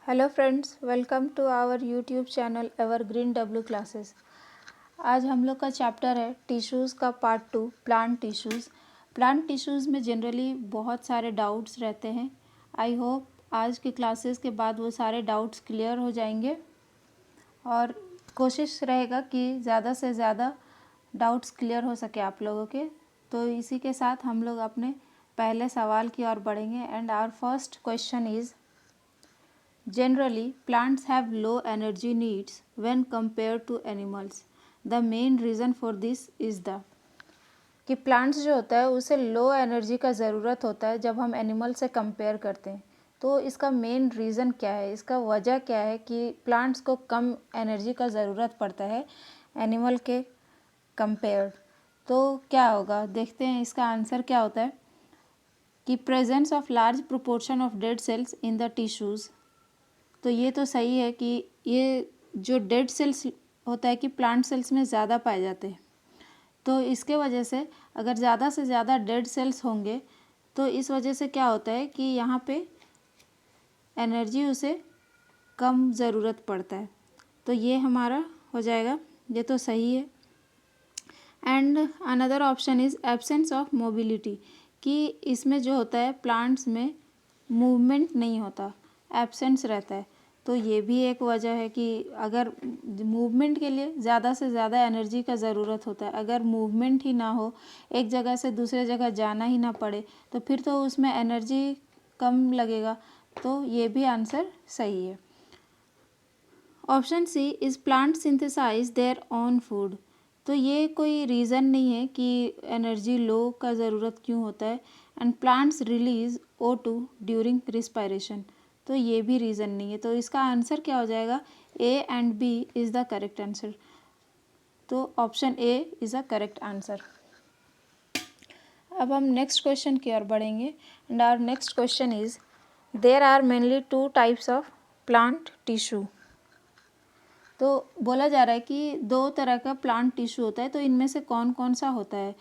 Hello friends, welcome to our YouTube channel evergreen W classes. आज हम लोग का चैप्टर है टिश्यूज़ का part 2, plant tissues. Plant tissues में जनरली बहुत सारे डाउट्स रहते हैं। आई होप आज के क्लासेस के बाद वो सारे डाउट्स क्लियर हो जाएंगे और कोशिश रहेगा कि ज़्यादा से ज़्यादा डाउट्स क्लियर हो सके आप लोगों के। तो इसी के साथ हम लोग अपने पहले सवाल की ओर बढ़ेंगे and our first question is generally, plants have low energy needs when compared to animals. The main reason for this is कि प्लांट्स जो होता है उसे लो एनर्जी का ज़रूरत होता है जब हम एनिमल से कंपेयर करते हैं। तो इसका मेन रीज़न क्या है, इसका वजह क्या है कि प्लांट्स को कम एनर्जी का ज़रूरत पड़ता है एनिमल के कंपेयर। तो क्या होगा, देखते हैं इसका आंसर क्या होता है कि presence of large proportion of dead cells in the tissues. तो ये तो सही है कि ये जो डेड सेल्स होता है कि प्लांट सेल्स में ज़्यादा पाए जाते हैं। तो इसके वजह से अगर ज़्यादा से ज़्यादा डेड सेल्स होंगे तो इस वजह से क्या होता है कि यहाँ पे एनर्जी उसे कम ज़रूरत पड़ता है। तो ये हमारा हो जाएगा, ये तो सही है। And another option is absence of mobility, कि इसमें जो होता है प्लांट्स में मूवमेंट नहीं होता, एब्सेंस रहता है। तो ये भी एक वजह है कि अगर मूवमेंट के लिए ज़्यादा से ज़्यादा एनर्जी का ज़रूरत होता है, अगर मूवमेंट ही ना हो, एक जगह से दूसरे जगह जाना ही ना पड़े, तो फिर तो उसमें एनर्जी कम लगेगा। तो ये भी आंसर सही है। Option C is plant synthesise their own food. तो ये कोई रीज़न नहीं है कि एनर्जी लो का ज़रूरत क्यों होता है। And plants release O2 during respiration. तो ये भी रीज़न नहीं है। तो इसका आंसर क्या हो जाएगा, A and B is the correct answer. तो option A is the correct answer. अब हम नेक्स्ट क्वेश्चन की ओर बढ़ेंगे and our next question is there are mainly 2 types of plant tissue. तो बोला जा रहा है कि 2 तरह का प्लांट टिश्यू होता है, तो इनमें से कौन कौन सा होता है।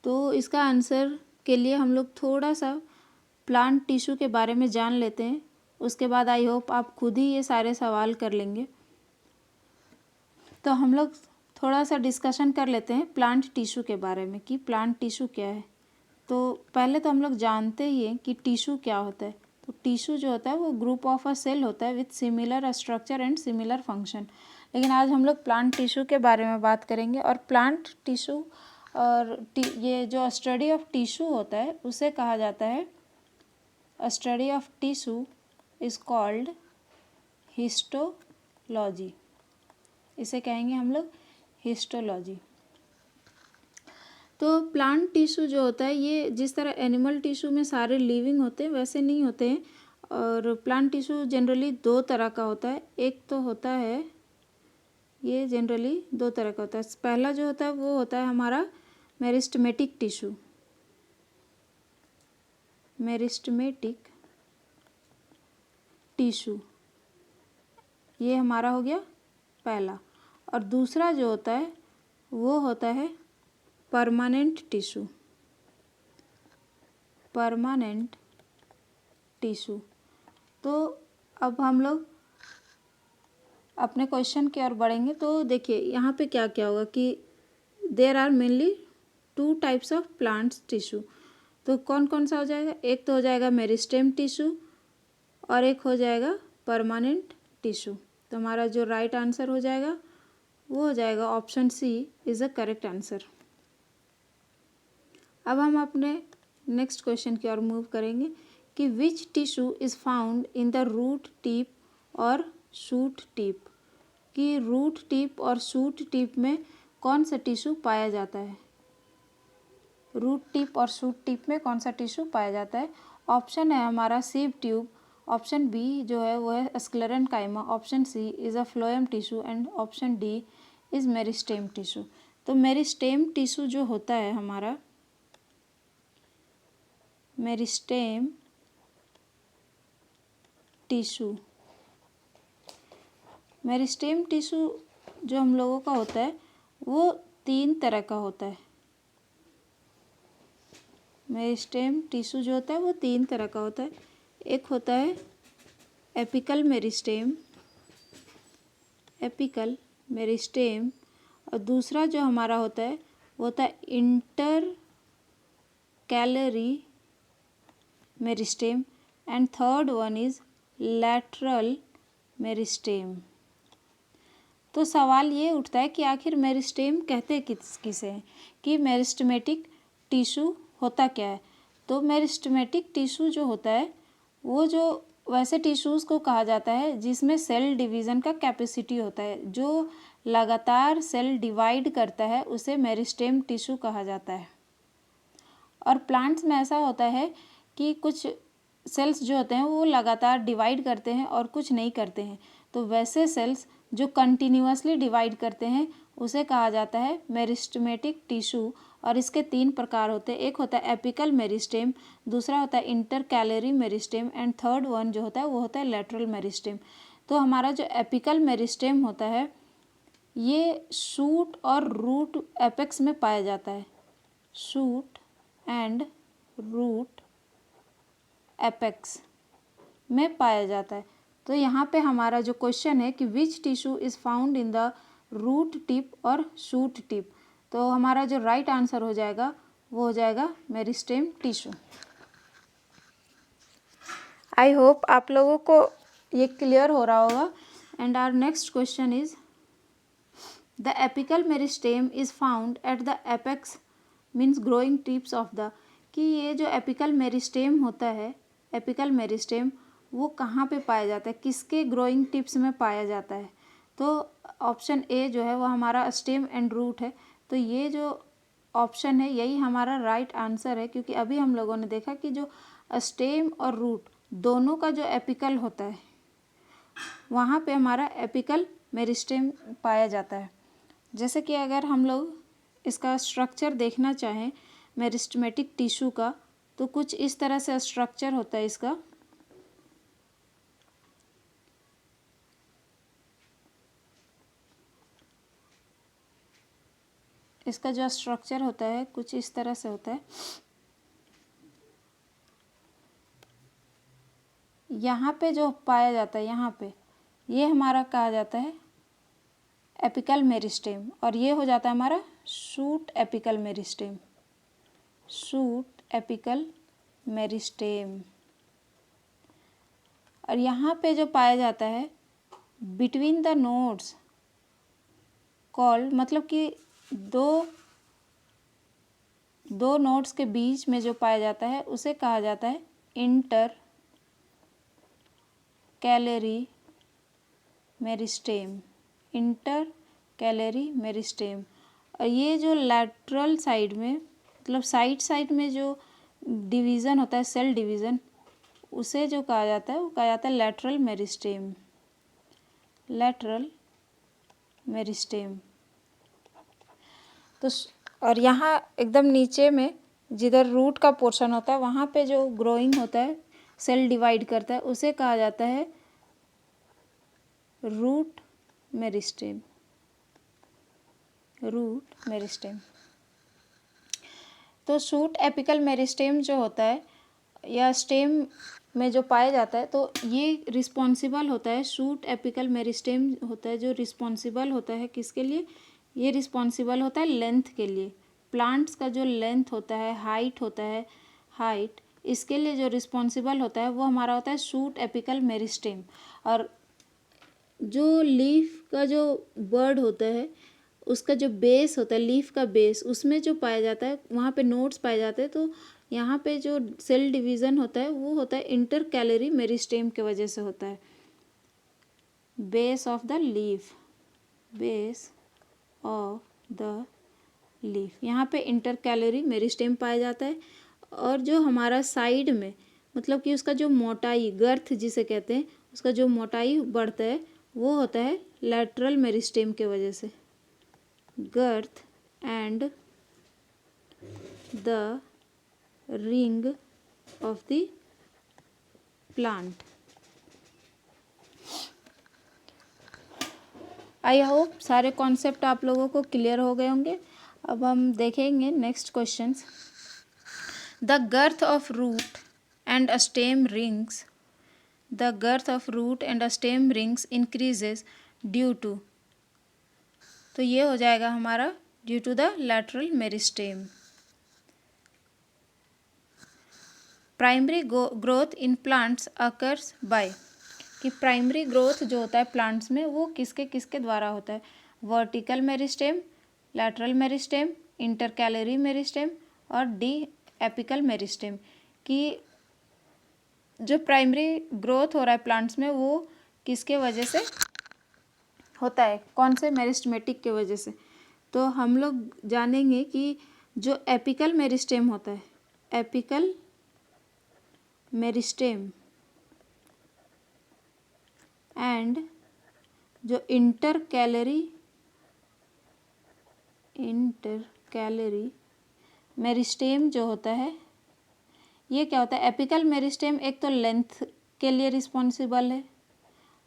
तो इसका आंसर के लिए हम लोग थोड़ा सा प्लांट टिश्यू के बारे में जान लेते हैं। उसके बाद आई होप आप खुद ही ये सारे सवाल कर लेंगे। तो हम लोग थोड़ा सा डिस्कशन कर लेते हैं प्लांट टिश्यू के बारे में कि प्लांट टिश्यू क्या है। तो पहले तो हम लोग जानते ही हैं कि टिश्यू क्या होता है। तो टिश्यू जो होता है वो ग्रुप ऑफ अ सेल होता है with similar structure and similar function. लेकिन आज हम लोग प्लांट टिश्यू के बारे में बात करेंगे। और प्लांट टिश्यू और ये जो स्टडी ऑफ टिश्यू होता है उसे कहा जाता है, study of tissue is called histology. इसे कहेंगे हम लोग हिस्टोलॉजी। तो प्लांट टिश्यू जो होता है ये जिस तरह एनिमल टिश्यू में सारे लिविंग होते हैं वैसे नहीं होते हैं। और प्लांट टिश्यू जनरली 2 तरह का होता है। एक तो होता है, ये जनरली 2 तरह का होता है। पहला जो होता है वो होता है हमारा मेरिस्टेमेटिक टिश्यू। मेरिस्टेमेटिक टिश्यू ये हमारा हो गया पहला। और दूसरा जो होता है वो होता है परमानेंट टिश्यू। Permanent tissue. तो अब हम लोग अपने क्वेश्चन की ओर बढ़ेंगे। तो देखिए यहाँ पे क्या क्या होगा कि there are mainly 2 types of plants tissue. तो कौन कौन सा हो जाएगा, एक तो हो जाएगा मेरिस्टेम टिश्यू और एक हो जाएगा परमानेंट टिश्यू। तो हमारा जो राइट आंसर हो जाएगा वो हो जाएगा option C is a correct answer. अब हम अपने नेक्स्ट क्वेश्चन की ओर मूव करेंगे कि which tissue is found in the root tip और शूट टिप। कि रूट टिप और शूट टिप में कौन सा टिश्यू पाया जाता है। रूट टिप और शूट टिप में कौन सा टिश्यू पाया जाता है। ऑप्शन है हमारा सीव ट्यूब, ऑप्शन बी जो है वो है sclerenchyma, option C is a phloem tissue and option D is meristem tissue. तो मेरिस्टेम टिश्यू जो होता है हमारा, मेरिस्टेम टिश्यू, मेरिस्टेम टिश्यू जो हम लोगों का होता है वो 3 तरह का होता है। मेरिस्टेम टिश्यू जो होता है वो 3 तरह का होता है। एक होता है एपिकल मेरिस्टेम और दूसरा जो हमारा होता है वो होता है inter calorie meristem and third one is lateral meristem. तो सवाल ये उठता है कि आखिर मेरिस्टेम कहते किसे हैं, कि मेरिस्टेमेटिक टिश्यू होता क्या है। तो मेरिस्टेमेटिक टिश्यू जो होता है वो जो वैसे टिश्यूज़ को कहा जाता है जिसमें सेल डिवीज़न का कैपेसिटी होता है, जो लगातार सेल डिवाइड करता है उसे मेरिस्टेम टिश्यू कहा जाता है। और प्लांट्स में ऐसा होता है कि कुछ सेल्स जो होते हैं वो लगातार डिवाइड करते हैं और कुछ नहीं करते हैं। तो वैसे सेल्स जो कंटिन्यूअसली डिवाइड करते हैं उसे कहा जाता है मेरिस्टेमेटिक टिश्यू। और इसके 3 प्रकार होते हैं, एक होता है एपिकल मेरिस्टेम, दूसरा होता है intercalary meristem and third one जो होता है वो होता है लैटरल मेरिस्टेम। तो हमारा जो एपिकल मेरिस्टेम होता है ये शूट और रूट एपेक्स में पाया जाता है, शूट एंड रूट एपेक्स में पाया जाता है। तो यहाँ पे हमारा जो क्वेश्चन है कि which tissue is found in the root tip और शूट टिप, तो हमारा जो राइट आंसर हो जाएगा वो हो जाएगा मेरिस्टेम टिश्यू। आई होप आप लोगों को ये क्लियर हो रहा होगा। And our next question is the apical meristem is found at the apex means growing tips of the, कि ये जो एपिकल मेरिस्टेम होता है, एपिकल मेरिस्टेम वो कहाँ पे पाया जाता है, किसके ग्रोइंग टिप्स में पाया जाता है। तो ऑप्शन ए जो है वो हमारा स्टेम एंड रूट है। तो ये जो ऑप्शन है यही हमारा राइट आंसर है, क्योंकि अभी हम लोगों ने देखा कि जो स्टेम और रूट दोनों का जो एपिकल होता है वहाँ पे हमारा एपिकल मेरिस्टेम पाया जाता है। जैसे कि अगर हम लोग इसका स्ट्रक्चर देखना चाहें मेरिस्टेमेटिक टिश्यू का, तो कुछ इस तरह से स्ट्रक्चर होता है इसका। इसका जो स्ट्रक्चर होता है कुछ इस तरह से होता है। यहाँ पे जो पाया जाता है, यहाँ पे ये हमारा कहा जाता है एपिकल मेरिस्टेम, और ये हो जाता है हमारा shoot apical meristem, shoot apical meristem. और यहाँ पे जो पाया जाता है बिटवीन द नोड्स कॉल्ड, मतलब कि दो नोड्स के बीच में जो पाया जाता है उसे कहा जाता है inter calorie meristem, inter calorie meristem. और ये जो लैटरल साइड में, मतलब साइड में जो डिवीज़न होता है, सेल डिवीज़न, उसे जो कहा जाता है वो कहा जाता है लैटरल मेरिस्टेम, लैटरल मेरिस्टेम। तो और यहाँ एकदम नीचे में जिधर रूट का पोर्शन होता है वहाँ पे जो ग्रोइंग होता है, सेल डिवाइड करता है, उसे कहा जाता है रूट मेरिस्टेम, रूट मेरिस्टेम। तो शूट एपिकल मेरिस्टेम जो होता है या स्टेम में जो पाया जाता है, तो ये रिस्पॉन्सिबल होता है, शूट एपिकल मेरिस्टेम होता है जो रिस्पॉन्सिबल होता है किसके लिए, ये रिस्पॉन्सिबल होता है लेंथ के लिए। प्लांट्स का जो लेंथ होता है, हाइट होता है, हाइट, इसके लिए जो रिस्पॉन्सिबल होता है वो हमारा होता है शूट एपिकल मेरिस्टेम। और जो लीफ का जो बर्ड होता है उसका जो बेस होता है, लीफ का बेस, उसमें जो पाया जाता है वहाँ पे नोड्स पाए जाते हैं। तो यहाँ पे जो सेल डिवीज़न होता है वो होता है इंटर कैलरी मेरिस्टेम के वजह से होता है। Base of the leaf, base of the leaf, यहाँ पे इंटर कैलरी मेरिस्टेम पाया जाता है। और जो हमारा साइड में, मतलब कि उसका जो मोटाई, गर्थ जिसे कहते हैं, उसका जो मोटाई बढ़ता है वो होता है लैटरल मेरिस्टेम के वजह से, girth and the ring of the plant। I hope सारे कॉन्सेप्ट आप लोगों को क्लियर हो गए होंगे। अब हम देखेंगे next questions. The girth of root and stem rings the girth of root and stem rings increases due to, तो ये हो जाएगा हमारा due to the lateral meristem. Primary growth in plants occurs by, कि प्राइमरी ग्रोथ जो होता है plants में वो किसके किसके द्वारा होता है, vertical meristem, lateral meristem, intercalary meristem और डी एपिकल मेरिस्टेम। कि जो प्राइमरी ग्रोथ हो रहा है प्लांट्स में वो किसके वजह से होता है, कौन से मेरिस्टेमेटिक के वजह से। तो हम लोग जानेंगे कि जो एपिकल मेरिस्टेम होता है, एपिकल मेरिस्टेम एंड जो इंटरकैलरी मेरिस्टेम जो होता है, ये क्या होता है, एपिकल मेरिस्टेम एक तो लेंथ के लिए रिस्पॉन्सिबल है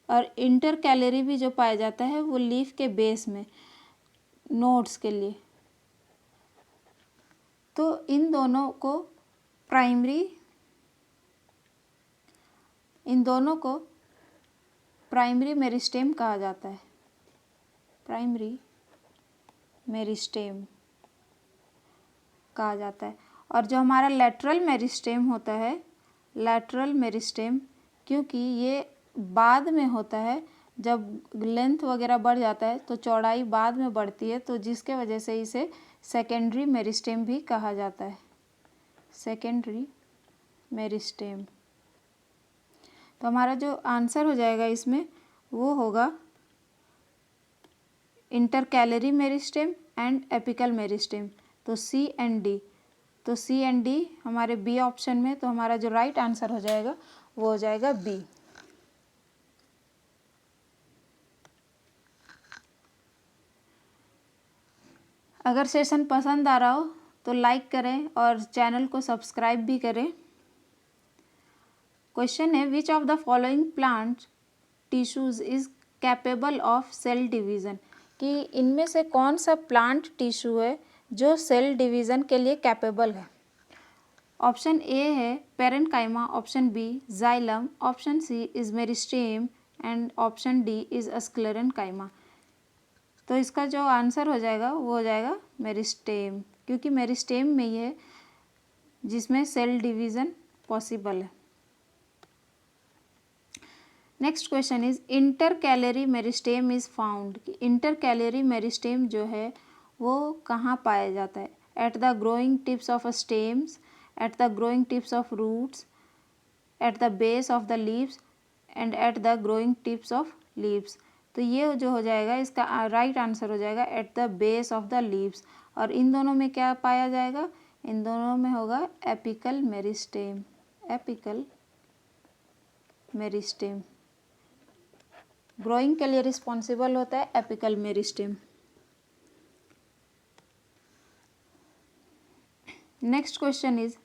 और इंटरकैलरी भी जो पाया जाता है वो लीफ के बेस में नोड्स के लिए। तो इन दोनों को प्राइमरी मेरिस्टेम कहा जाता है, प्राइमरी मेरिस्टेम कहा जाता है। और जो हमारा लैटरल मेरिस्टेम होता है, लैटरल मेरिस्टेम, क्योंकि ये बाद में होता है, जब लेंथ वगैरह बढ़ जाता है तो चौड़ाई बाद में बढ़ती है, तो जिसके वजह से इसे सेकेंडरी मेरिस्टेम भी कहा जाता है, सेकेंडरी मेरिस्टेम। तो हमारा जो आंसर हो जाएगा इसमें वो होगा intercalary meristem and apical meristem, तो सी एंड डी। तो सी एंड डी हमारे बी ऑप्शन में, तो हमारा जो राइट आंसर हो जाएगा वो हो जाएगा बी। अगर सेशन पसंद आ रहा हो तो लाइक करें और चैनल को सब्सक्राइब भी करें। क्वेश्चन है, which of the following plant tissues is capable of cell division, कि इनमें से कौन सा प्लांट टिश्यू है जो सेल डिवीज़न के लिए कैपेबल है। ऑप्शन ए है parenchyma, option B xylem, option C is meristem and option D is sclerenchyma. तो इसका जो आंसर हो जाएगा वो हो जाएगा मेरिस्टेम, क्योंकि मेरिस्टेम में ही है जिसमें सेल डिवीज़न पॉसिबल है। Next question is intercalary meristem is found, intercalary meristem जो है वो कहाँ पाया जाता है, at the growing tips of stems, at the growing tips of roots, at the base of the leaves and at the growing tips of leaves. तो ये जो हो जाएगा इसका राइट आंसर हो जाएगा eight the base of the leaves. और इन दोनों में क्या पाया जाएगा, इन दोनों में होगा apical meristem, apical meristem. Growing के लिए रिस्पॉन्सिबल होता है apical meristem. Next question is,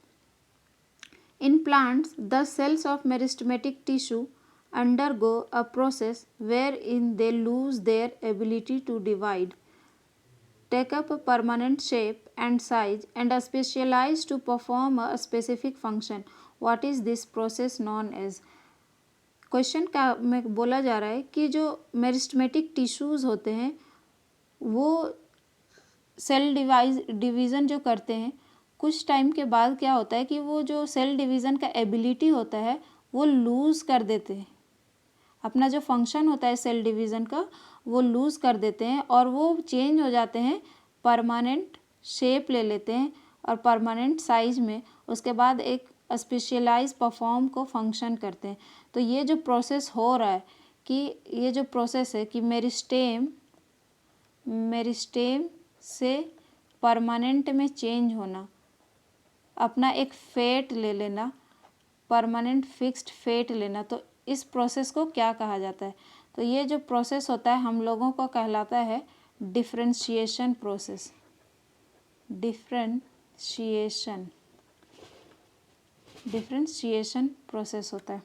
in plants the cells of meristematic tissue undergo a process wherein they lose their ability to divide, take up a permanent shape and size, and are specialized to perform a specific function. What is this process known as? Question का में बोला जा रहा है कि जो meristematic tissues होते हैं वो सेल डिवीज़न जो करते हैं, कुछ टाइम के बाद क्या होता है कि वो जो सेल डिवीज़न का एबिलिटी होता है वो लूज़ कर देते हैं, अपना जो फंक्शन होता है सेल डिवीज़न का वो लूज़ कर देते हैं और वो चेंज हो जाते हैं, परमानेंट शेप ले लेते हैं और परमानेंट साइज में, उसके बाद एक स्पेशलाइज परफॉर्म को फंक्शन करते हैं। तो ये जो प्रोसेस हो रहा है कि ये जो प्रोसेस है कि मेरिस्टेम से परमानेंट में चेंज होना, अपना एक फेट ले लेना, परमानेंट फिक्स्ड फेट लेना, तो इस प्रोसेस को क्या कहा जाता है। तो ये जो प्रोसेस होता है हम लोगों को कहलाता है डिफरेंशिएशन प्रोसेस, डिफरेंशिएशन प्रोसेस होता है।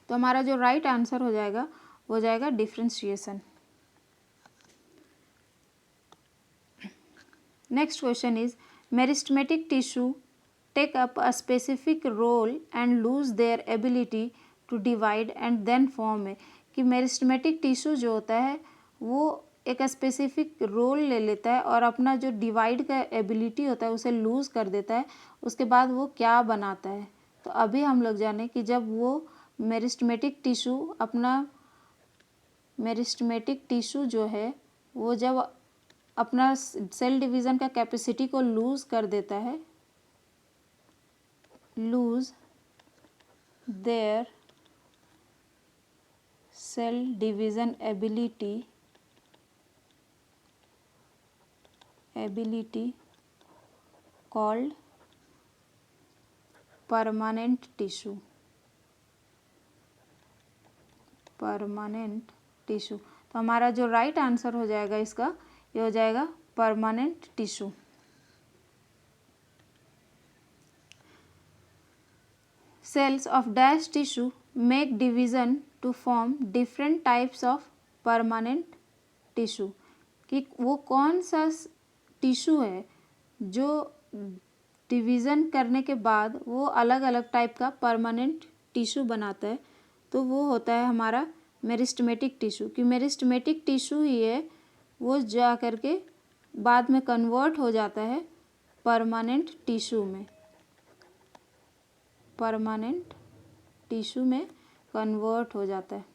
तो हमारा जो राइट आंसर हो जाएगा वो हो जाएगा differentiation. Next question is, meristematic tissue take up a specific role and lose their ability to divide and then form है, कि मेरिस्टेमेटिक टिश्यू जो होता है वो एक स्पेसिफिक रोल ले लेता है और अपना जो डिवाइड का एबिलिटी होता है उसे लूज़ कर देता है, उसके बाद वो क्या बनाता है। तो अभी हम लोग जाने कि जब वो मेरिस्टेमेटिक टिश्यू जो है वो जब अपना सेल डिवीज़न का कैपेसिटी को लूज़ कर देता है, lose their cell division ability called permanent tissue. तो हमारा जो राइट आंसर हो जाएगा इसका, ये हो जाएगा permanent tissue. Cells of dash tissue make division to form different types of permanent tissue, कि वो कौन सा टिश्यू है जो डिवीज़न करने के बाद वो अलग अलग टाइप का परमानेंट टिश्यू बनाता है। तो वो होता है हमारा मेरिस्टेमेटिक टिश्यू, कि मेरिस्टेमेटिक टिश्यू ही है वो जा करके बाद में कन्वर्ट हो जाता है परमानेंट टिश्यू में, परमानेंट टिश्यू में कन्वर्ट हो जाता है।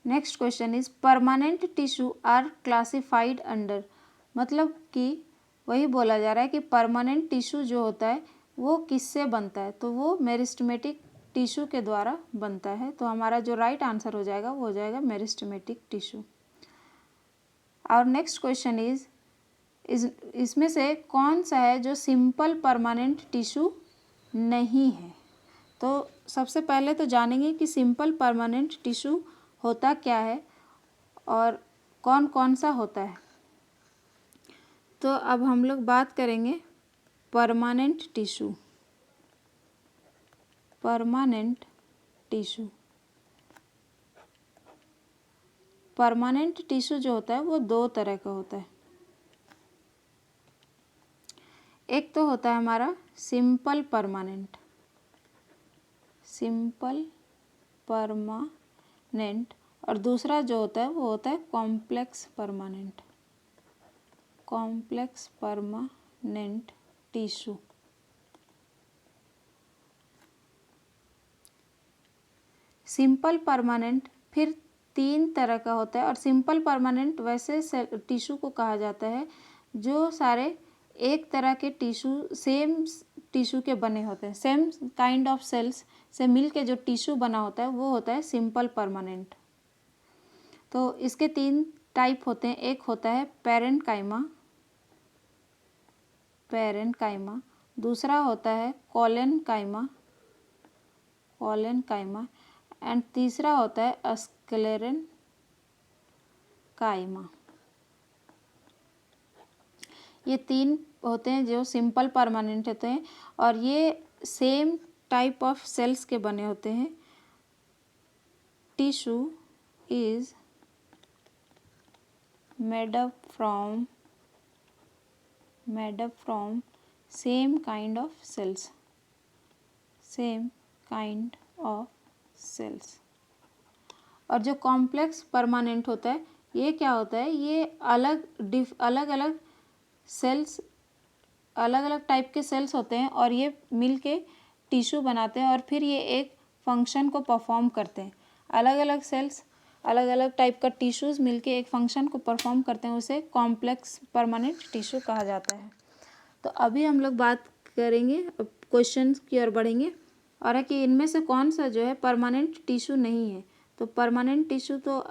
Next question is permanent tissue are classified under, मतलब कि वही बोला जा रहा है कि परमानेंट टिश्यू जो होता है वो किससे बनता है, तो वो मेरिस्टेमेटिक टिश्यू के द्वारा बनता है। तो हमारा जो राइट आंसर हो जाएगा वो हो जाएगा मेरिस्टेमेटिक टिश्यू। और नेक्स्ट क्वेश्चन इज इसमें से कौन सा है जो सिंपल परमानेंट टिश्यू नहीं है। तो सबसे पहले तो जानेंगे कि सिंपल परमानेंट टिश्यू होता क्या है और कौन कौन सा होता है। तो अब हम लोग बात करेंगे permanent tissue. Permanent tissue, permanent tissue जो होता है वो दो तरह का होता है। एक तो होता है हमारा सिंपल परमानेंट, सिंपल परमानेंट, और दूसरा जो होता है वो होता है complex permanent, complex permanent tissue. Simple permanent फिर तीन तरह का होता है, और सिंपल परमानेंट वैसे टिश्यू को कहा जाता है जो सारे एक तरह के टिश्यू, सेम टिश्यू के बने होते हैं, सेम काइंड ऑफ सेल्स से मिल के जो टिश्यू बना होता है वो होता है सिंपल परमानेंट। तो इसके तीन टाइप होते हैं। एक होता है पैरेन्काइमा, पैरेन्काइमा, दूसरा होता है कोलेनकाइमा, कोलेनकाइमा, एंड तीसरा होता है स्क्लेरेनकाइमा। ये तीन होते हैं जो सिंपल परमानेंट होते हैं और ये सेम टाइप ऑफ सेल्स के बने होते हैं। Tissue is made up from same kind of cells, same kind of cells। और जो कॉम्प्लेक्स परमानेंट होता है ये क्या होता है, ये अलग अलग सेल्स, अलग अलग टाइप के सेल्स होते हैं और ये मिल के टिश्यू बनाते हैं और फिर ये एक फंक्शन को परफॉर्म करते हैं। अलग अलग सेल्स, अलग अलग टाइप का टिश्यूज़ मिलके एक फंक्शन को परफॉर्म करते हैं, उसे कॉम्प्लेक्स परमानेंट टिश्यू कहा जाता है। तो अभी हम लोग बात करेंगे, क्वेश्चन की ओर बढ़ेंगे और है कि इनमें से कौन सा जो है परमानेंट टिश्यू नहीं है। तो परमानेंट टिश्यू तो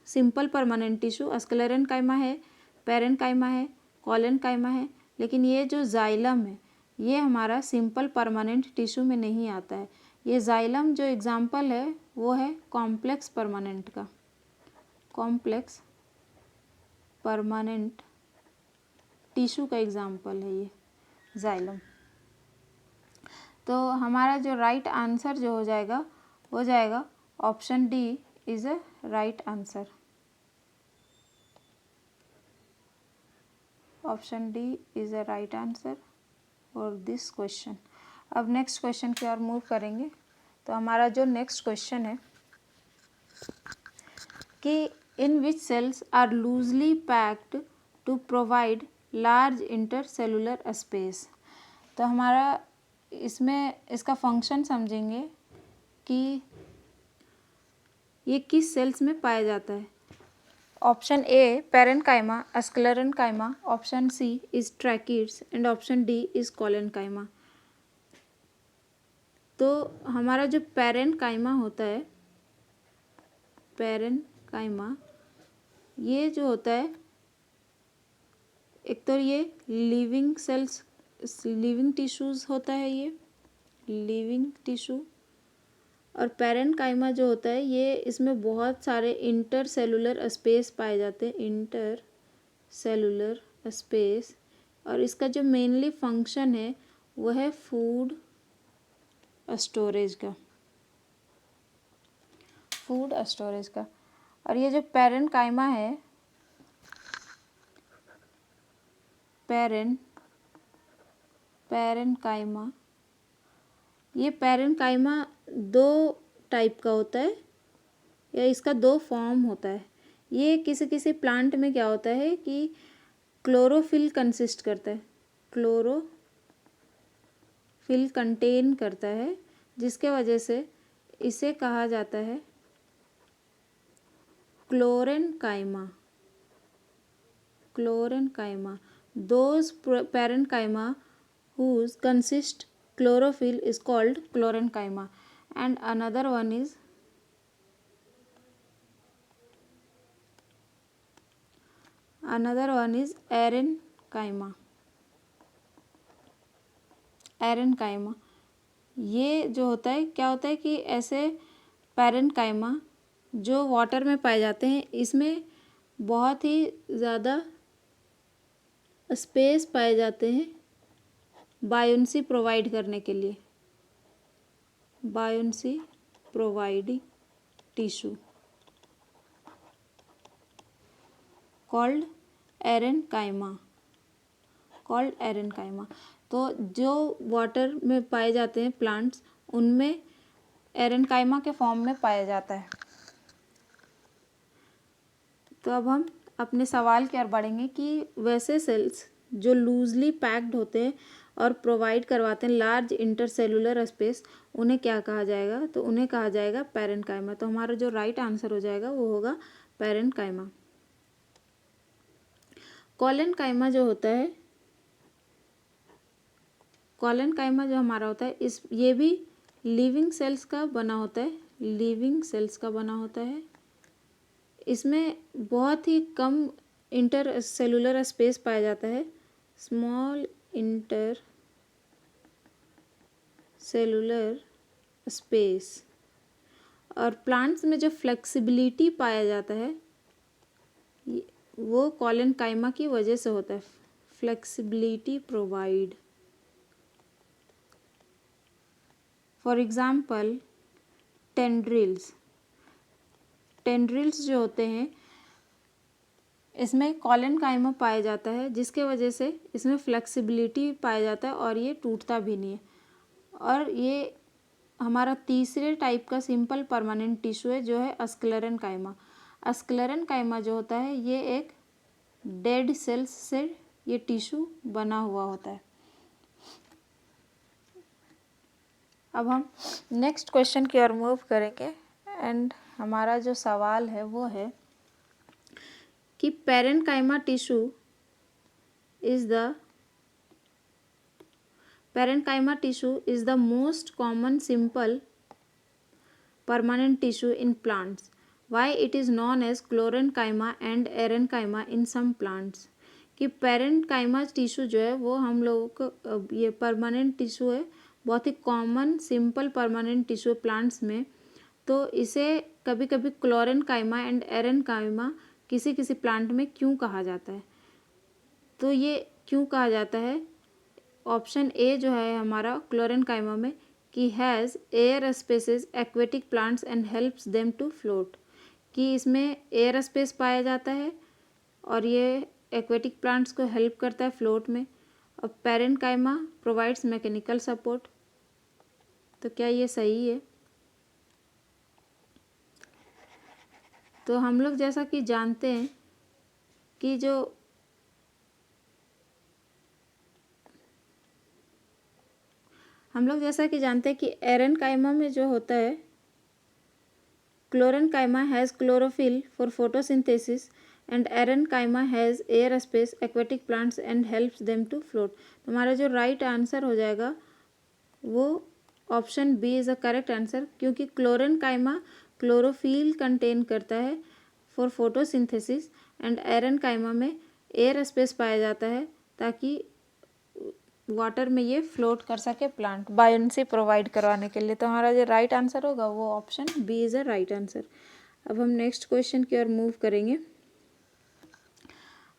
सिंपल परमानेंट टिश्यू स्क्लेरेनकाइमा है, पैरेन्काइमा है, कोलेनकाइमा है, लेकिन ये जो जाइलम है ये हमारा सिंपल परमानेंट टिश्यू में नहीं आता है। ये जाइलम जो एग्जाम्पल है वो है कॉम्प्लेक्स परमानेंट का, कॉम्प्लेक्स परमानेंट टिश्यू का एग्जाम्पल है ये जाइलम। तो हमारा जो राइट आंसर जो हो जाएगा हो जाएगा option D is a right answer. Option D is a right answer for this question. अब नेक्स्ट क्वेश्चन की ओर मूव करेंगे। तो हमारा जो नेक्स्ट क्वेश्चन है कि in which cells are loosely packed to provide large intercellular space. तो हमारा इसमें इसका फंक्शन समझेंगे कि ये किस सेल्स में पाया जाता है। Option A parenchyma, sclerenchyma, option C is tracheids and option D is collenchyma. तो हमारा जो पेरेन्काइमा होता है, पेरेन्काइमा ये जो होता है, एक तो ये लिविंग सेल्स, लिविंग टिश्यूज़ होता है, ये लिविंग टिश्यू। और पेरेन्काइमा जो होता है ये इसमें बहुत सारे इंटर सेलुलर स्पेस पाए जाते हैं, इंटर सेलुलर स्पेस। और इसका जो मेनली फंक्शन है वो है फूड स्टोरेज का, फूड स्टोरेज का। और ये जो पेरेन्काइमा है, पेरेन्काइमा, ये पेरेन्काइमा दो टाइप का होता है या इसका दो फॉर्म होता है। ये किसी किसी प्लांट में क्या होता है कि क्लोरोफिल कंसिस्ट करता है, क्लोरोफिल कंटेन करता है, जिसके वजह से इसे कहा जाता है क्लोरेन्काइमा, क्लोरेन्काइमा। Those parenchyma whose consist chlorophyll is called chlorenchyma, and another one is एरेन्काइमा, एरेन्काइमा। ये जो होता है, क्या होता है कि ऐसे पेरेन्काइमा जो वाटर में पाए जाते हैं, इसमें बहुत ही ज़्यादा स्पेस पाए जाते हैं बायोन्सी प्रोवाइड करने के लिए, buoyancy providing tissue called एरेन्काइमा, called एरेन्काइमा। तो जो वाटर में पाए जाते हैं प्लांट्स, उनमें एरेन्काइमा के फॉर्म में पाया जाता है। तो अब हम अपने सवाल की ओर बढ़ेंगे कि वैसे सेल्स जो लूजली पैक्ड होते हैं और प्रोवाइड करवाते हैं लार्ज इंटरसेलुलर स्पेस, उन्हें क्या कहा जाएगा। तो उन्हें कहा जाएगा पेरेन्काइमा। तो हमारा जो राइट आंसर हो जाएगा वो होगा पेरेन्काइमा। कोलेन्काइमा जो होता है, कोलेन्काइमा जो हमारा होता है, ये भी लिविंग सेल्स का बना होता है, लिविंग सेल्स का बना होता है। इसमें बहुत ही कम इंटर सेलुलर स्पेस पाया जाता है, स्मॉल इंटर सेलुलर स्पेस। और प्लांट्स में जो फ्लेक्सिबिलिटी पाया जाता है वो कोलेन्काइमा की वजह से होता है, flexibility provide. For example tendrils, tendrils जो होते हैं इसमें कोलेन्काइमा पाया जाता है, जिसके वजह से इसमें फ्लेक्सिबिलिटी पाया जाता है और ये टूटता भी नहीं है। और ये हमारा तीसरे टाइप का सिंपल परमानेंट टिश्यू है जो है स्क्लेरेन्काइमा। स्क्लेरेन्काइमा जो होता है ये एक डेड सेल्स से ये टिश्यू बना हुआ होता है। अब हम नेक्स्ट क्वेश्चन की ओर मूव करेंगे एंड हमारा जो सवाल है वो है कि parenchyma tissue is the most common simple permanent tissue in plants. Why it is known as chlorenchyma and erenchyma in some plants? कि पेरेन्काइमा टिश्यू जो है वो हम लोगों को ये परमानेंट टिश्यू है, बहुत ही common simple permanent tissue plants में। तो इसे कभी कभी क्लोरेन्काइमा एंड एरेन्काइमा किसी किसी प्लांट में क्यों कहा जाता है। तो ये क्यों कहा जाता है, ऑप्शन ए जो है हमारा क्लोरेन्काइमा में कि has air spaces aquatic plants and helps them to float, कि इसमें एयर स्पेस पाया जाता है और ये एक्वेटिक प्लांट्स को हेल्प करता है फ्लोट में, और पैरेन्काइमा प्रोवाइड्स मैकेनिकल सपोर्ट। तो क्या ये सही है? तो हम लोग जैसा कि जानते हैं कि एरेन्काइमा में जो होता है, chlorenchyma has chlorophyll for photosynthesis and aerenchyma has air space aquatic plants and helps them to float. तो हमारा जो राइट आंसर हो जाएगा वो option B is a correct answer, क्योंकि क्लोरेन्काइमा क्लोरोफिल कंटेन करता है फॉर फोटोसिंथेसिस एंड एरेन्काइमा में एयर स्पेस पाया जाता है ताकि वाटर में ये फ्लोट कर सके, प्लांट बायोन्सी प्रोवाइड करवाने के लिए। तो हमारा जो राइट आंसर होगा वो option B is a right answer. अब हम नेक्स्ट क्वेश्चन की ओर मूव करेंगे।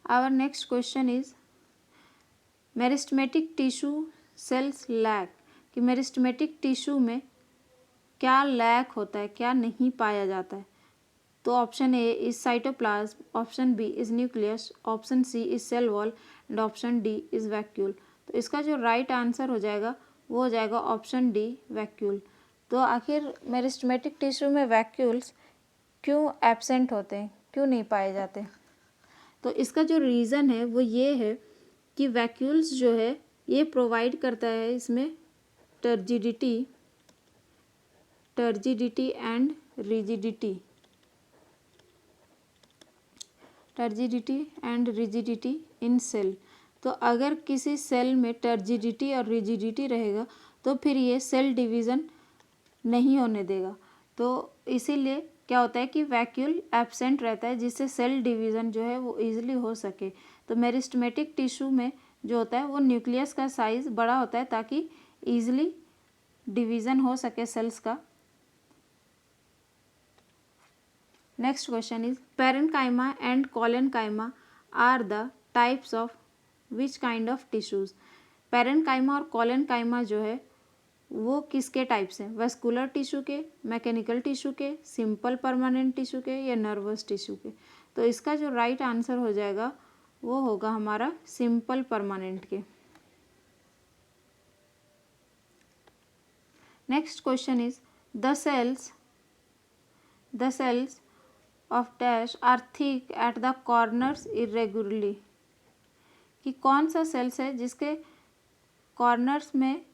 Our next question is meristematic tissue cells lack, कि मेरिस्टेमेटिक टिश्यू में क्या लैक होता है, क्या नहीं पाया जाता है। तो option A is cytoplasm, option B is nucleus, option C is cell wall and option D is vacuole. तो इसका जो राइट आंसर हो जाएगा वो हो जाएगा ऑप्शन डी वैक्यूल। तो आखिर मेरिस्टेमेटिक टिश्यू में वैक्यूल्स क्यों एब्सेंट होते हैं, क्यों नहीं पाए जाते? तो इसका जो रीज़न है वो ये है कि वैक्यूल्स जो है ये प्रोवाइड करता है इसमें turgidity and rigidity, in cell. तो अगर किसी सेल में टर्जिडिटी और रिजिडिटी रहेगा तो फिर ये सेल डिवीज़न नहीं होने देगा। तो इसीलिए क्या होता है कि वैक्यूल एब्सेंट रहता है, जिससे सेल डिवीज़न जो है वो ईजिली हो सके। तो मेरिस्टेमेटिक टिश्यू में जो होता है वो न्यूक्लियस का साइज़ बड़ा होता है ताकि ईजिली डिवीज़न हो सके सेल्स का। Next question is parenchyma and collenchyma are the types of which kind of tissues. Parenchyma और कोलेन्काइमा जो है वो किसके टाइप्स हैं? वेस्कुलर टिश्यू के, मैकेनिकल टिश्यू के, सिंपल परमानेंट टिश्यू के, या नर्वस टिश्यू के। तो इसका जो राइट आंसर हो जाएगा वो होगा हमारा सिंपल परमानेंट के। Next question is the cells of dash are thick at the corners irregularly, कि कौन सा सेल्स है जिसके कॉर्नर्स में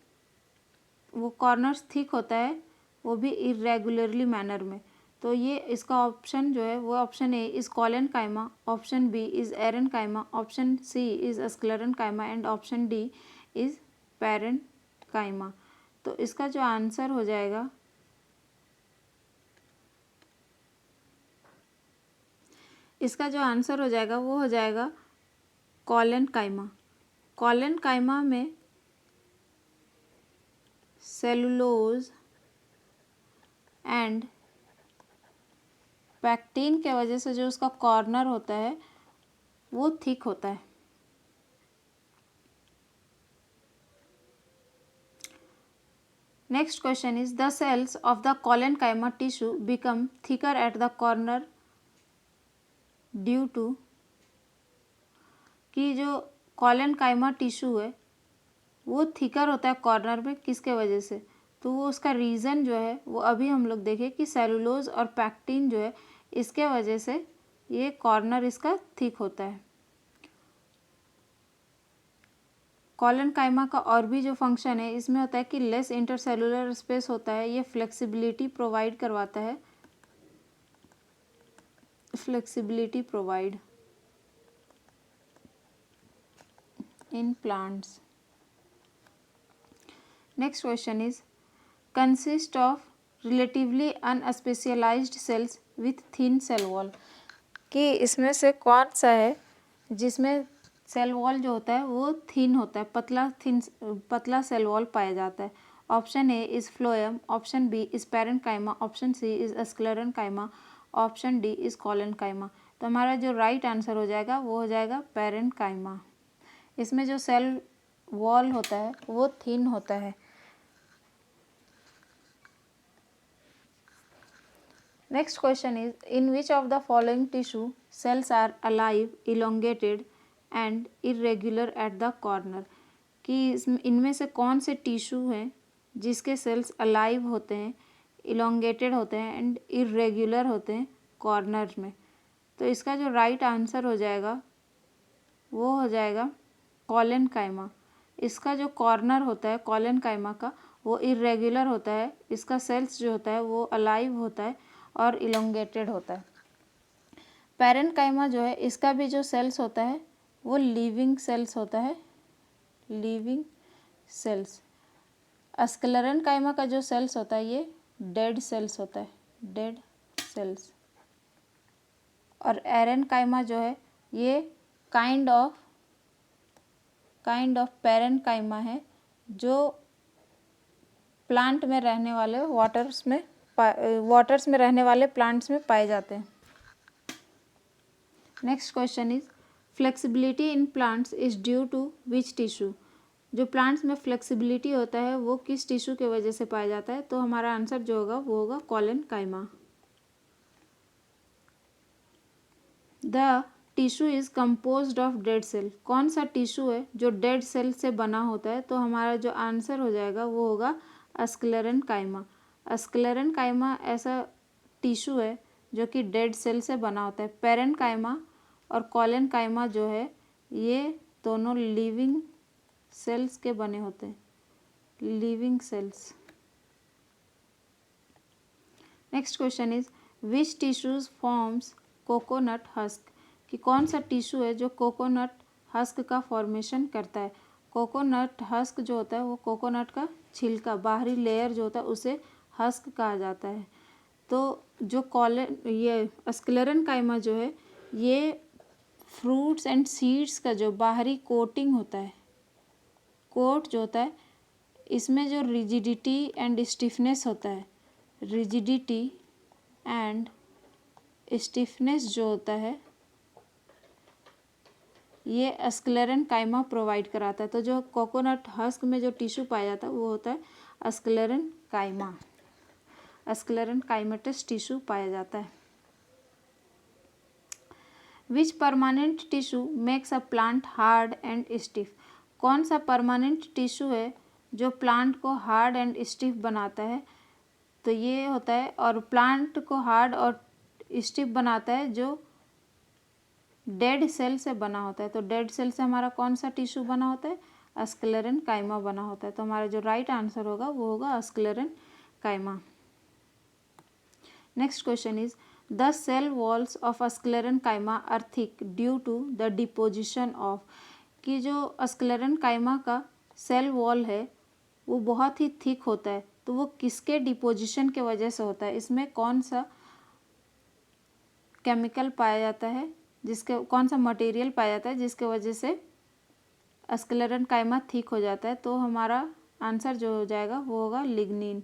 वो कॉर्नर्स थिक होता है, वो भी इरेगुलरली मैनर में। तो ये इसका ऑप्शन जो है वो option A is collenchyma, option B is aerenchyma, option C is sclerenchyma and option D is parenchyma. तो इसका जो आंसर हो जाएगा वो हो जाएगा कोलेन्काइमा। कोलेन्काइमा में सेलुलोज एंड पैक्टिन के वजह से जो उसका कॉर्नर होता है वो थिक होता है। Next question is the cells of the collenchyma tissue become thicker at the corner due to, कि जो कोलेन्काइमा टिश्यू है वो थिकर होता है कॉर्नर में किसके वजह से? तो वो उसका रीज़न जो है वो अभी हम लोग देखें कि सेलुलोज और पैक्टिन जो है इसके वजह से ये कॉर्नर इसका थिक होता है। कोलेन्काइमा का और भी जो फंक्शन है इसमें होता है कि लेस इंटरसेलुलर स्पेस होता है, ये फ्लेक्सिबिलिटी प्रोवाइड करवाता है, flexibility provide in plants. Next question is consist of relatively unspecialised cells with thin cell wall, कि इसमें से कौन सा है जिसमें सेल वॉल जो होता है वो थिन होता है, पतला सेल वॉल पाया जाता है। Option A is phloem, option B is parenchyma, option C is sclerenchyma, option D is collenchyma. तो हमारा जो राइट आंसर हो जाएगा वो हो जाएगा पैरेन्काइमा। इसमें जो सेल वॉल होता है वो थिन होता है। Next question is in which of the following tissue cells are alive, elongated and irregular at the corner, कि इनमें से कौन से टिश्यू हैं जिसके सेल्स अलाइव होते हैं, इलोंगेटेड होते हैं एंड इरेगुलर होते हैं कॉर्नर में। तो इसका जो राइट आंसर हो जाएगा वो हो जाएगा कॉलेनकाइमा। इसका जो कॉर्नर होता है कॉलेनकाइमा का वो इरेगुलर होता है, इसका सेल्स जो होता है वो अलाइव होता है और इलोंगेटेड होता है। पैरेन्काइमा जो है इसका भी जो सेल्स होता है वो लिविंग सेल्स होता है, लिविंग सेल्स। स्क्लेरेन्काइमा का जो सेल्स होता है ये डेड सेल्स होता है, डेड सेल्स। और एरेन्काइमा जो है ये काइंड ऑफ पैरेन्काइमा है जो प्लांट में रहने वाले वाटर्स में रहने वाले प्लांट्स में पाए जाते हैं। Next question is flexibility in plants is due to which tissue. जो प्लांट्स में फ्लेक्सिबिलिटी होता है वो किस टिश्यू के वजह से पाया जाता है, तो हमारा आंसर जो होगा वो होगा collenchyma. The tissue is composed of dead cell. कौन सा टिश्यू है जो डेड सेल से बना होता है, तो हमारा जो आंसर हो जाएगा वो होगा स्क्लेरेन्काइमा। स्क्लेरेन्काइमा ऐसा टिश्यू है जो कि डेड सेल से बना होता है। पैरेन्काइमा और कॉलेनकाइमा जो है ये दोनों लिविंग सेल्स के बने होते हैं, living cells. Next question is which tissues forms coconut husk, कि कौन सा टिश्यू है जो कोकोनट हस्क का फॉर्मेशन करता है। कोकोनट हस्क जो होता है वो कोकोनट का छिलका, बाहरी लेयर जो होता है उसे हस्क कहा जाता है। तो जो ये स्क्लेरेन्काइमा जो है ये फ्रूट्स एंड सीड्स का जो बाहरी कोटिंग होता है, कोट जो होता है इसमें जो रिजिडिटी एंड स्टिफनेस होता है, रिजिडिटी एंड स्टिफनेस जो होता है ये स्क्लेरेन्काइमा प्रोवाइड कराता है। तो जो कोकोनट हस्क में जो टिश्यू पाया जाता है वो होता है स्क्लेरेन्काइमा, स्क्लेरेन्काइमेटस टिश्यू पाया जाता है। Which permanent tissue makes a plant hard and stiff. कौन सा परमानेंट टिश्यू है जो प्लांट को हार्ड एंड स्टिफ बनाता है, तो ये होता है, और प्लांट को हार्ड और स्टिफ बनाता है जो डेड सेल से बना होता है। तो डेड सेल से हमारा कौन सा टिश्यू बना होता है, स्क्लेरेन्काइमा बना होता है। तो हमारा जो राइट आंसर होगा वो होगा sclerenchyma. Next question is the cell walls of sclerenchyma are thick due to the deposition of, कि जो स्क्लेरेन्काइमा का सेल वॉल है वो बहुत ही थिक होता है, तो वो किसके डिपोजिशन के वजह से होता है। इसमें कौन सा केमिकल पाया जाता है, जिसके कौन सा मटेरियल पाया जाता है जिसके वजह से स्क्लेरेन्काइमा थिक हो जाता है। तो हमारा आंसर जो हो जाएगा वो होगा लिग्निन।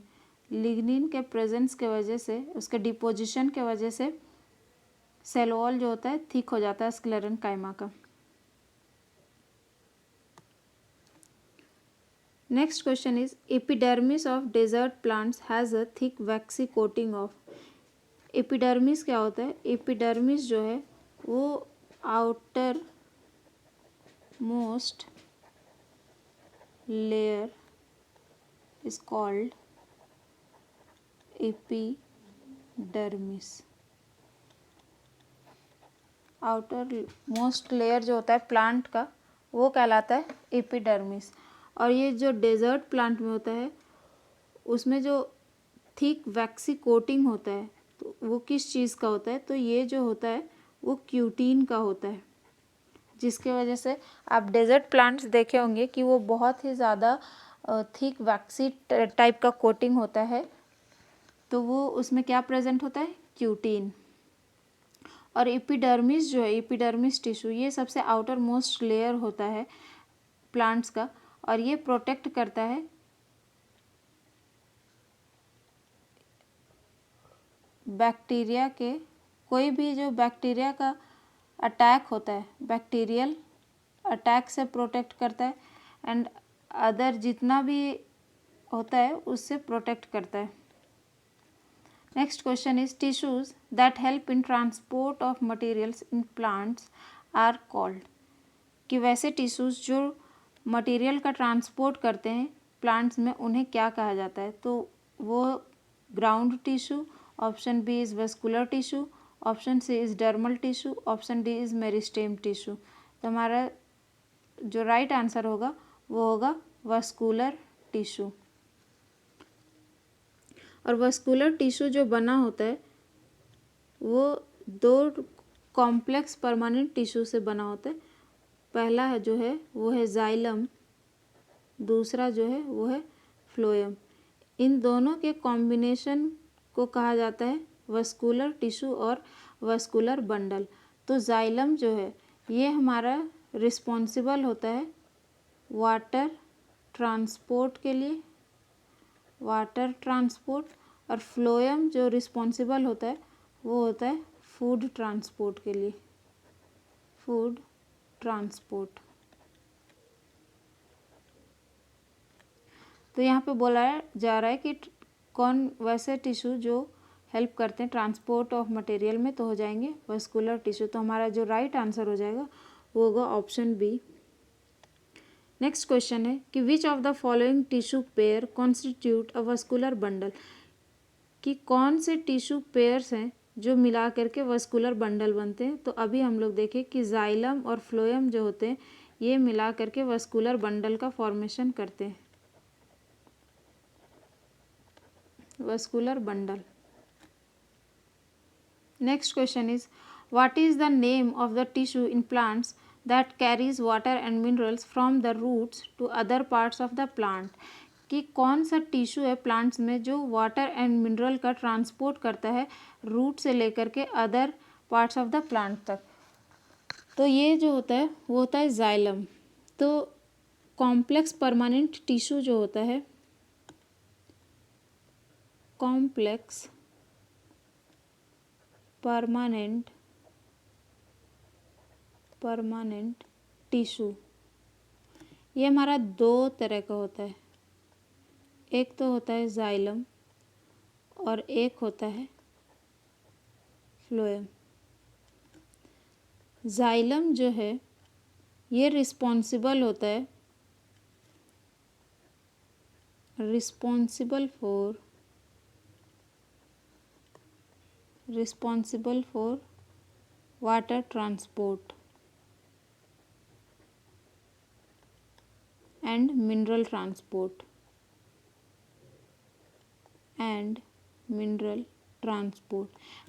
लिग्निन के प्रेजेंस के वजह से, उसके डिपोजिशन के वजह से सेल वॉल जो होता है थिक हो जाता है स्क्लेरेन्काइमा का। Next question is epidermis of desert plants has a thick waxy coating of. Epidermis क्या होता है, एपिडर्मिस जो है वो outer most layer is called epidermis. Outer most layer जो होता है प्लांट का वो कहलाता है एपिडर्मिस। और ये जो डेजर्ट प्लांट में होता है उसमें जो थिक वैक्सी कोटिंग होता है तो वो किस चीज़ का होता है, तो ये जो होता है वो क्यूटीन का होता है, जिसके वजह से आप डेजर्ट प्लांट्स देखे होंगे कि वो बहुत ही ज़्यादा थिक वैक्सी टाइप का कोटिंग होता है। तो वो उसमें क्या प्रेजेंट होता है, क्यूटीन। और एपिडर्मिस जो है, एपिडर्मिस टिश्यू ये सबसे आउटर मोस्ट लेयर होता है प्लांट्स का, और ये प्रोटेक्ट करता है बैक्टीरिया के, कोई भी जो बैक्टीरिया का अटैक होता है, बैक्टीरियल अटैक से प्रोटेक्ट करता है, एंड अदर जितना भी होता है उससे प्रोटेक्ट करता है। Next question is tissues that help in transport of materials in plants are called. कि वैसे टिश्यूज़ जो मटेरियल का ट्रांसपोर्ट करते हैं प्लांट्स में उन्हें क्या कहा जाता है। तो वो ground tissue, option B is vascular tissue, option C is dermal tissue, option D is meristem tissue. तो हमारा जो राइट आंसर होगा वो होगा वस्कुलर टिश्यू। और वस्कुलर टिश्यू जो बना होता है वो दो कॉम्प्लेक्स परमानेंट टिश्यू से बना होता है। पहला है जो है वो है जाइलम, दूसरा जो है वो है फ्लोएम। इन दोनों के कॉम्बिनेशन को कहा जाता है वस्कुलर टिश्यू और वस्कुलर बंडल। तो जाइलम जो है ये हमारा रिस्पॉन्सिबल होता है वाटर ट्रांसपोर्ट के लिए, वाटर ट्रांसपोर्ट, और फ्लोएम जो रिस्पॉन्सिबल होता है वो होता है फूड ट्रांसपोर्ट के लिए, फूड ट्रांसपोर्ट। तो यहाँ पे बोला जा रहा है कि कौन वैसे टिश्यू जो हेल्प करते हैं ट्रांसपोर्ट ऑफ मटेरियल में, तो हो जाएंगे वस्कुलर टिश्यू। तो हमारा जो राइट आंसर हो जाएगा वो होगा ऑप्शन बी। नेक्स्ट क्वेश्चन है कि विच of the following tissue pair constitute a vascular bundle, कि कौन से टिश्यू पेयर्स हैं जो मिला करके वस्कुलर बंडल बनते हैं। तो अभी हम लोग देखें कि जाइलम और फ्लोएम जो होते हैं ये मिला करके वस्कुलर बंडल का फॉर्मेशन करते हैं, vascular bundle. Next question is what is the name of the tissue in plants that carries water and minerals from the roots to other parts of the plant, कि कौन सा tissue है plants में जो water and mineral का transport करता है root से लेकर के other parts of the plant तक। तो ये जो होता है वो होता है जाइलम। तो कॉम्प्लेक्स परमानेंट टिश्यू जो होता है, कॉम्प्लेक्स परमानेंट टिश्यू ये हमारा दो तरह का होता है, एक तो होता है जाइलम और एक होता है फ्लोएम। जाइलम जो है ये रिस्पॉन्सिबल होता है, responsible for water transport and mineral transport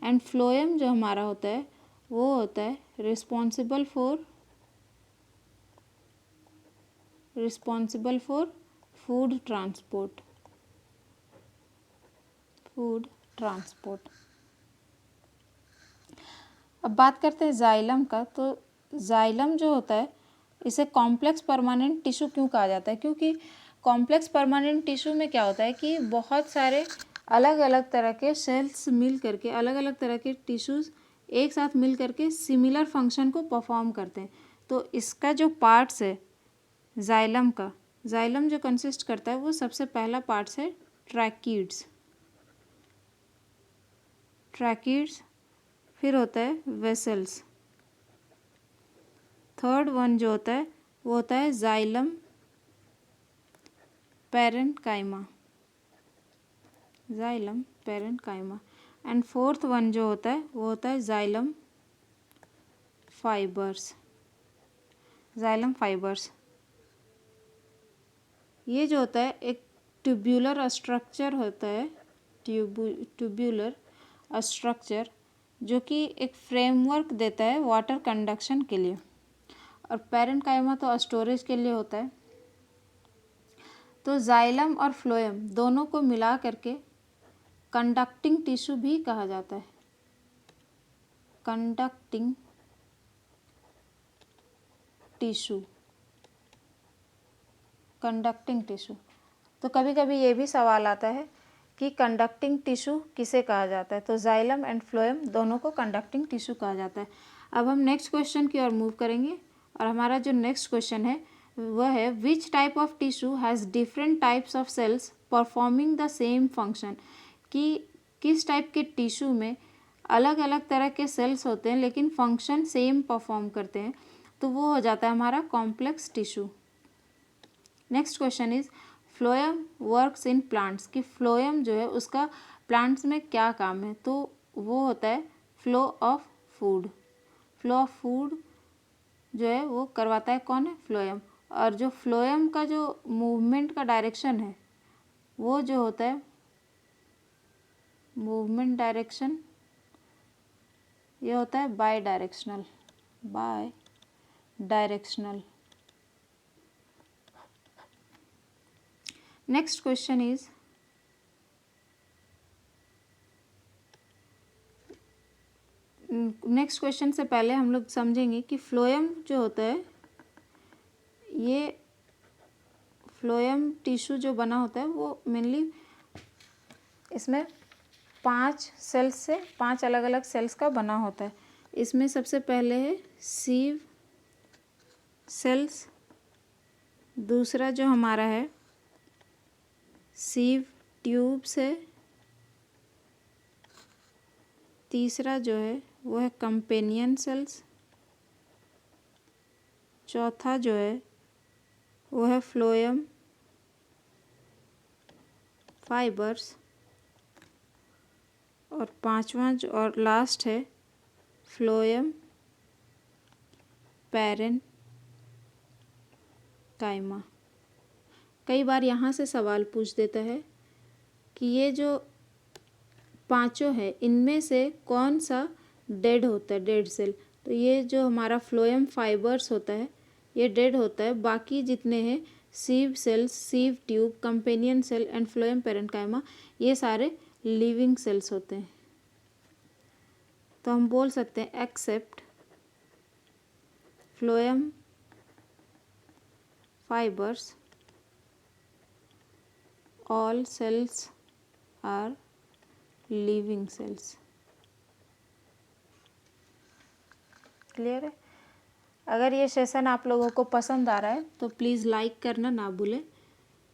and phloem जो हमारा होता है वो होता है रिस्पॉन्सिबल फॉर फूड ट्रांसपोर्ट। अब बात करते हैं जाइलम का। तो जाइलम जो होता है इसे कॉम्प्लेक्स परमानेंट टिश्यू क्यों कहा जाता है, क्योंकि कॉम्प्लेक्स परमानेंट टिश्यू में क्या होता है कि बहुत सारे अलग अलग तरह के सेल्स मिल करके, अलग अलग तरह के टिश्यूज़ एक साथ मिल करके सिमिलर फंक्शन को परफॉर्म करते हैं। तो इसका जो पार्ट्स है जाइलम का, जाइलम जो कंसिस्ट करता है वो सबसे पहला पार्ट्स है ट्रैकीड्स, फिर होता है वेसल्स, थर्ड वन जो होता है वो होता है xylem parenchyma, and fourth one जो होता है वो होता है जाइलम फाइबर्स। ये जो होता है एक ट्यूब्यूलर स्ट्रक्चर होता है, ट्यूब्यूलर स्ट्रक्चर जो कि एक फ्रेमवर्क देता है वाटर कंडक्शन के लिए, और पैरेन्काइमा तो स्टोरेज के लिए होता है। तो जाइलम और फ्लोएम दोनों को मिला करके कंडक्टिंग टिश्यू भी कहा जाता है, कंडक्टिंग टिश्यू। तो कभी कभी ये भी सवाल आता है कि कंडक्टिंग टिश्यू किसे कहा जाता है। तो जाइलम एंड फ्लोएम दोनों को कंडक्टिंग टिश्यू कहा जाता है। अब हम नेक्स्ट क्वेश्चन की ओर मूव करेंगे, और हमारा जो नेक्स्ट क्वेश्चन है वह है which type of tissue has different types of cells performing the same function, कि किस टाइप के टिश्यू में अलग अलग तरह के सेल्स होते हैं लेकिन फंक्शन सेम परफॉर्म करते हैं। तो वो हो जाता है हमारा complex tissue. Next question is phloem works in plants, कि फ्लोएम जो है उसका प्लांट्स में क्या काम है, तो वो होता है flow of food. Flow of food जो है वो करवाता है कौन है, फ्लोएम। और जो फ्लोएम का जो मूवमेंट का डायरेक्शन है वो जो होता है मूवमेंट डायरेक्शन, ये होता है bidirectional. Next question is next question से पहले हम लोग समझेंगे कि फ्लोएम जो होता है, ये फ्लोएम टिश्यू जो बना होता है वो मेनली इसमें 5 अलग अलग सेल्स का बना होता है। इसमें सबसे पहले है सीव सेल्स, दूसरा जो हमारा है सीव ट्यूब्स है, तीसरा जो है वो है कंपेनियन सेल्स, चौथा जो है वो है फ्लोएम फाइबर्स, और पांचवा जो और लास्ट है फ्लोएम पैरेन्काइमा। कई बार यहाँ से सवाल पूछ देता है कि ये जो पांचों है इनमें से कौन सा डेड होता है, डेड सेल। तो ये जो हमारा फ्लोएम फाइबर्स होता है ये डेड होता है, बाकी जितने हैं sieve cells, sieve tube, companion cell and phloem parenchyma ये सारे लिविंग सेल्स होते हैं। तो हम बोल सकते हैं except phloem fibres all cells are living cells. Clear है? अगर ये सेशन आप लोगों को पसंद आ रहा है तो प्लीज़ लाइक करना ना भूलें।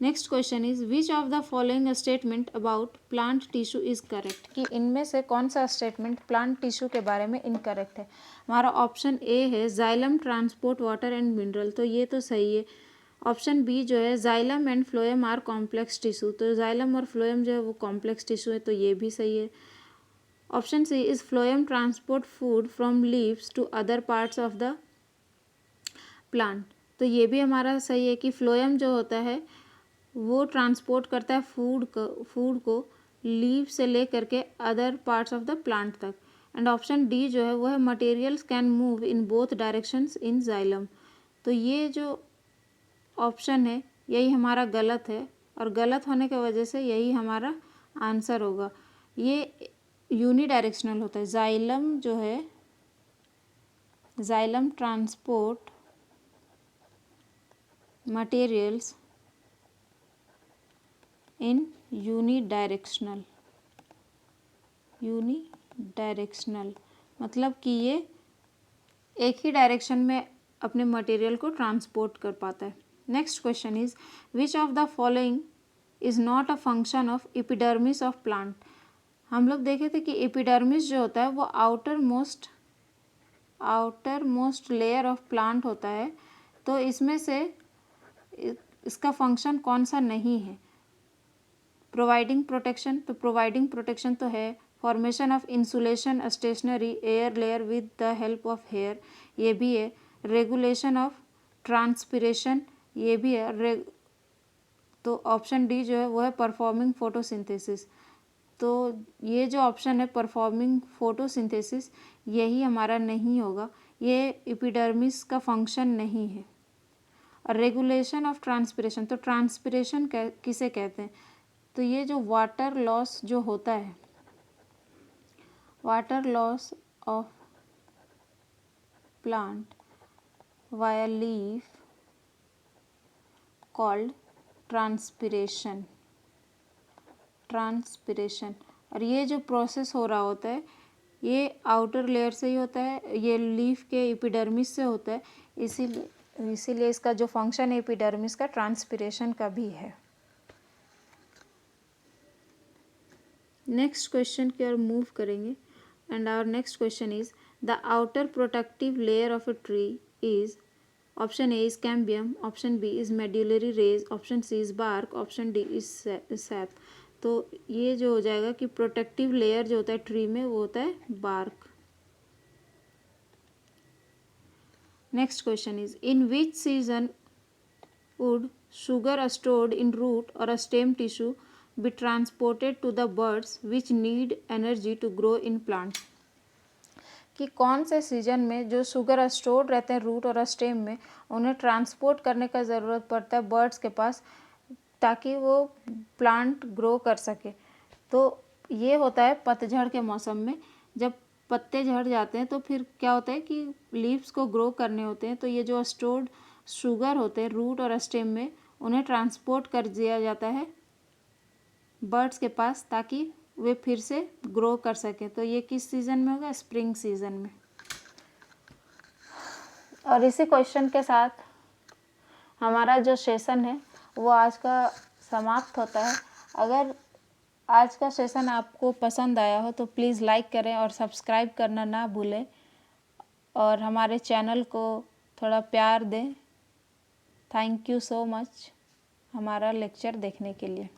Next question is which of the following statement about plant tissue is correct, कि इनमें से कौन सा स्टेटमेंट प्लांट टिश्यू के बारे में इनकरेक्ट है। हमारा ऑप्शन ए है xylem transport water and mineral, तो ये तो सही है। ऑप्शन बी जो है xylem and phloem are complex tissue, तो जाइलम और फ्लोएम जो है वो कॉम्प्लेक्स टिश्यू है, तो ये भी सही है। Option C is phloem transport food from leaves to other parts of the plant, तो ये भी हमारा सही है कि फ्लोएम जो होता है वो ट्रांसपोर्ट करता है फूड को लीव से ले करके other parts of the plant तक। एंड ऑप्शन डी जो है वो है materials can move in both directions in xylem, तो ये जो ऑप्शन है यही हमारा गलत है, और गलत होने की वजह से यही हमारा आंसर होगा। ये यूनी डायरेक्शनल होता है। जाइलम जो है xylem transport materials in unidirectional मतलब कि ये एक ही डायरेक्शन में अपने मटेरियल को ट्रांसपोर्ट कर पाता है। Next question is which of the following is not a function of epidermis of plant. हम लोग देखे थे कि एपिडर्मिस जो होता है वो outer most layer of plant होता है, तो इसमें से इसका फंक्शन कौन सा नहीं है। प्रोवाइडिंग प्रोटेक्शन, तो प्रोवाइडिंग प्रोटेक्शन तो है। Formation of insulation stationary air layer with the help of hair, ये भी है। रेगुलेशन ऑफ ट्रांसपिरेशन, ये भी है। तो ऑप्शन डी जो है वो है परफॉर्मिंग फोटोसिंथेसिस, तो ये जो ऑप्शन है परफॉर्मिंग फोटोसिंथेसिस यही हमारा नहीं होगा, ये एपिडर्मिस का फंक्शन नहीं है। और रेगुलेशन ऑफ ट्रांसपिरेशन, तो ट्रांसपिरेशन किसे कहते हैं, तो ये जो वाटर लॉस जो होता है, water loss of plant via leaf called transpiration. और ये जो प्रोसेस हो रहा होता है ये आउटर लेयर से ही होता है, ये लीफ के एपिडर्मिस से होता है, इसीलिए इसका जो फंक्शन है एपिडर्मिस का ट्रांसपिरेशन का भी है। नेक्स्ट क्वेश्चन की ओर मूव करेंगे and our next question is the outer protective layer of a tree is option A is cambium, option B is medullary rays, option C is bark, option D is sap. तो ये जो हो जाएगा कि protective layer जो होता है tree में वो होता है bark. Next question is in which season wood sugar stored in root or a stem tissue be transported to the birds which need energy to grow in plants। कि कौन से सीजन में जो शुगर स्टोर्ड रहते हैं root और stem में उन्हें ट्रांसपोर्ट करने का ज़रूरत पड़ता है बर्ड्स के पास ताकि वो प्लांट ग्रो कर सके। तो ये होता है पतझड़ के मौसम में, जब पत्ते झड़ जाते हैं तो फिर क्या होता है कि लीव्स को ग्रो करने होते हैं, तो ये जो स्टोर्ड शुगर होते हैं रूट और स्टेम में उन्हें ट्रांसपोर्ट कर दिया जाता है बर्ड्स के पास ताकि वे फिर से ग्रो कर सकें। तो ये किस सीज़न में होगा? स्प्रिंग सीज़न में। और इसी क्वेश्चन के साथ हमारा जो सेशन है वो आज का समाप्त होता है। अगर आज का सेशन आपको पसंद आया हो तो प्लीज़ लाइक करें और सब्सक्राइब करना ना भूलें और हमारे चैनल को थोड़ा प्यार दें। थैंक यू सो मच हमारा लेक्चर देखने के लिए।